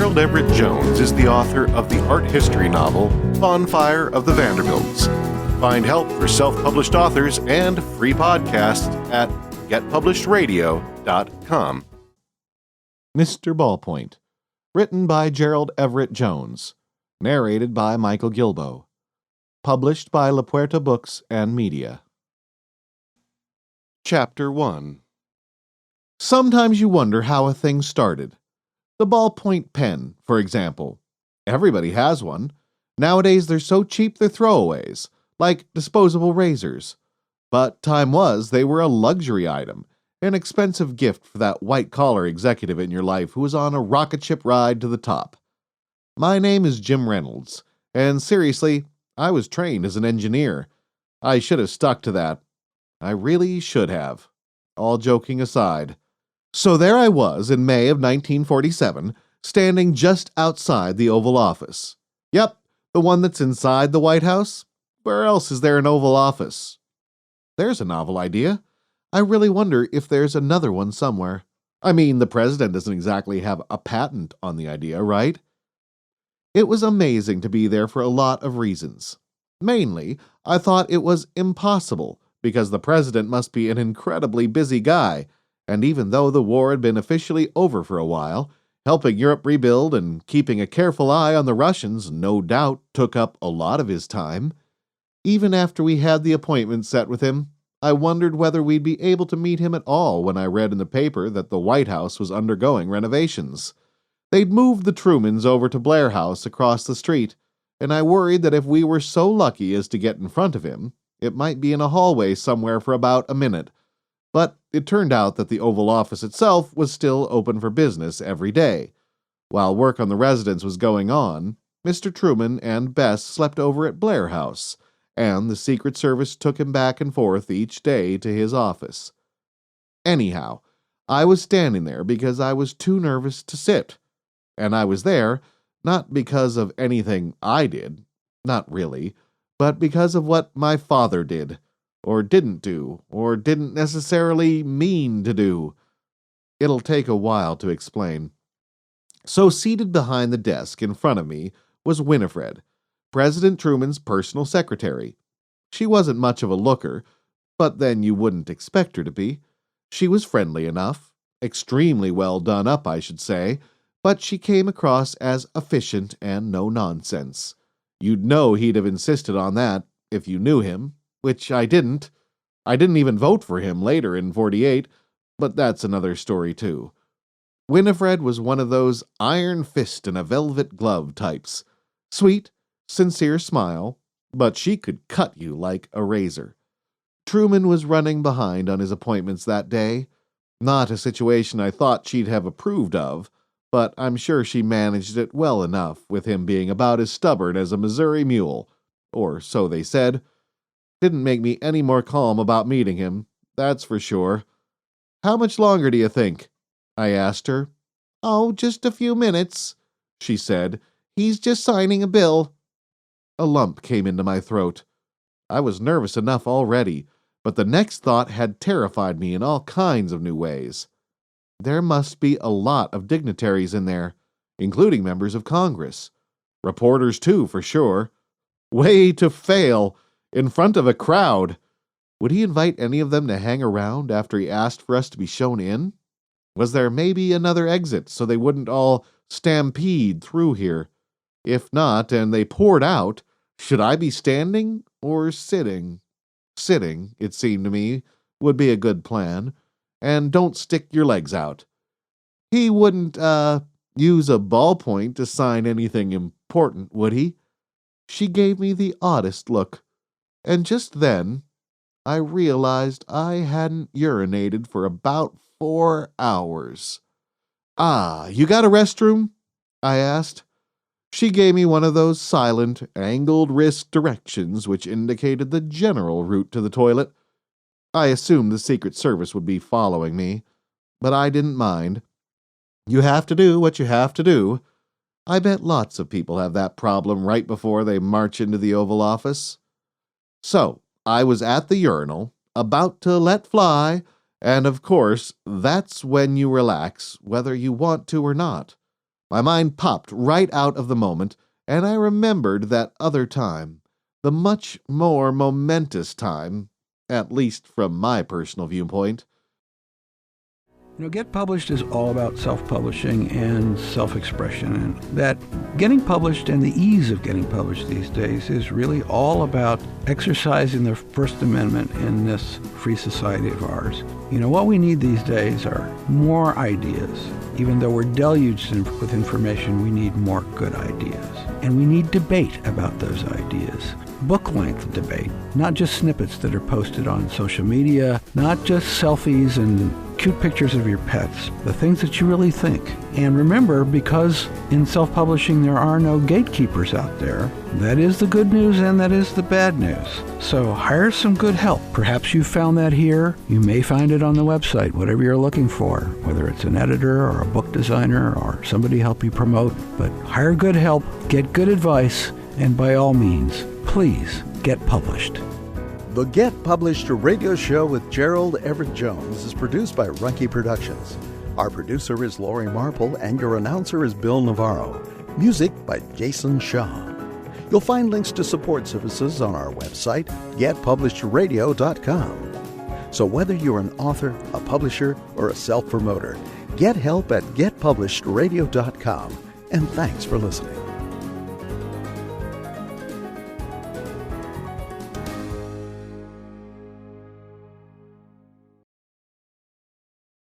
Gerald Everett Jones is the author of the art history novel Bonfire of the Vanderbilts. Find help for self-published authors and free podcasts at getpublishedradio.com. Mr. Ballpoint, written by Gerald Everett Jones, narrated by Michael Gilboe, published by La Puerta Books and Media. Chapter 1. Sometimes you wonder how a thing started. The ballpoint pen, for example. Everybody has one. Nowadays they're so cheap they're throwaways, like disposable razors. But time was they were a luxury item, an expensive gift for that white-collar executive in your life who was on a rocket ship ride to the top. My name is Jim Reynolds, and seriously, I was trained as an engineer. I should have stuck to that. I really should have. All joking aside. So there I was in May of 1947, standing just outside the Oval Office. Yep, the one that's inside the White House. Where else is there an Oval Office? There's a novel idea. I really wonder if there's another one somewhere. I mean, the president doesn't exactly have a patent on the idea, right? It was amazing to be there for a lot of reasons. Mainly, I thought it was impossible, because the president must be an incredibly busy guy, and even though the war had been officially over for a while, helping Europe rebuild and keeping a careful eye on the Russians no doubt took up a lot of his time. Even after we had the appointment set with him, I wondered whether we'd be able to meet him at all when I read in the paper that the White House was undergoing renovations. They'd moved the Trumans over to Blair House across the street, and I worried that if we were so lucky as to get in front of him, it might be in a hallway somewhere for about a minute. But it turned out that the Oval Office itself was still open for business every day. While work on the residence was going on, Mr. Truman and Bess slept over at Blair House, and the Secret Service took him back and forth each day to his office. Anyhow, I was standing there because I was too nervous to sit. And I was there not because of anything I did, not really, but because of what my father did, or didn't do, or didn't necessarily mean to do. It'll take a while to explain. So seated behind the desk in front of me was Winifred, President Truman's personal secretary. She wasn't much of a looker, but then you wouldn't expect her to be. She was friendly enough, extremely well done up, I should say, but she came across as efficient and no-nonsense. You'd know he'd have insisted on that if you knew him, which I didn't. I didn't even vote for him later in '48, but that's another story too. Winifred was one of those iron fist and a velvet glove types. Sweet, sincere smile, but she could cut you like a razor. Truman was running behind on his appointments that day. Not a situation I thought she'd have approved of, but I'm sure she managed it well enough with him being about as stubborn as a Missouri mule, or so they said. Didn't make me any more calm about meeting him, that's for sure. How much longer do you think? I asked her. Oh, just a few minutes, she said. He's just signing a bill. A lump came into my throat. I was nervous enough already, but the next thought had terrified me in all kinds of new ways. There must be a lot of dignitaries in there, including members of Congress. Reporters, too, for sure. Way to fail! In front of a crowd! Would he invite any of them to hang around after he asked for us to be shown in? Was there maybe another exit so they wouldn't all stampede through here? If not, and they poured out, should I be standing or sitting? Sitting, it seemed to me, would be a good plan. And don't stick your legs out. He wouldn't, use a ballpoint to sign anything important, would he? She gave me the oddest look. And just then, I realized I hadn't urinated for about 4 hours. Ah, you got a restroom? I asked. She gave me one of those silent, angled wrist directions which indicated the general route to the toilet. I assumed the Secret Service would be following me, but I didn't mind. You have to do what you have to do. I bet lots of people have that problem right before they march into the Oval Office. So, I was at the urinal, about to let fly, and of course, that's when you relax, whether you want to or not. My mind popped right out of the moment, and I remembered that other time, the much more momentous time, at least from my personal viewpoint. Get Published is all about self-publishing and self-expression, and that getting published and the ease of getting published these days is really all about exercising the First Amendment in this free society of ours. What we need these days are more ideas. Even though we're deluged with information, we need more good ideas. And we need debate about those ideas. Book-length debate, not just snippets that are posted on social media, not just selfies and cute pictures of your pets, the things that you really think. And remember, because in self-publishing there are no gatekeepers out there, that is the good news and that is the bad news. So hire some good help. Perhaps you found that here. You may find it on the website, whatever you're looking for, whether it's an editor or a book designer or somebody help you promote. But hire good help, get good advice, and by all means, please get published. The Get Published radio show with Gerald Everett Jones is produced by Runkey Productions. Our producer is Lori Marple and your announcer is Bill Navarro. Music by Jason Shaw. You'll find links to support services on our website, getpublishеdradio.com. So whether you're an author, a publisher, or a self-promoter, get help at getpublishedradio.com. And thanks for listening.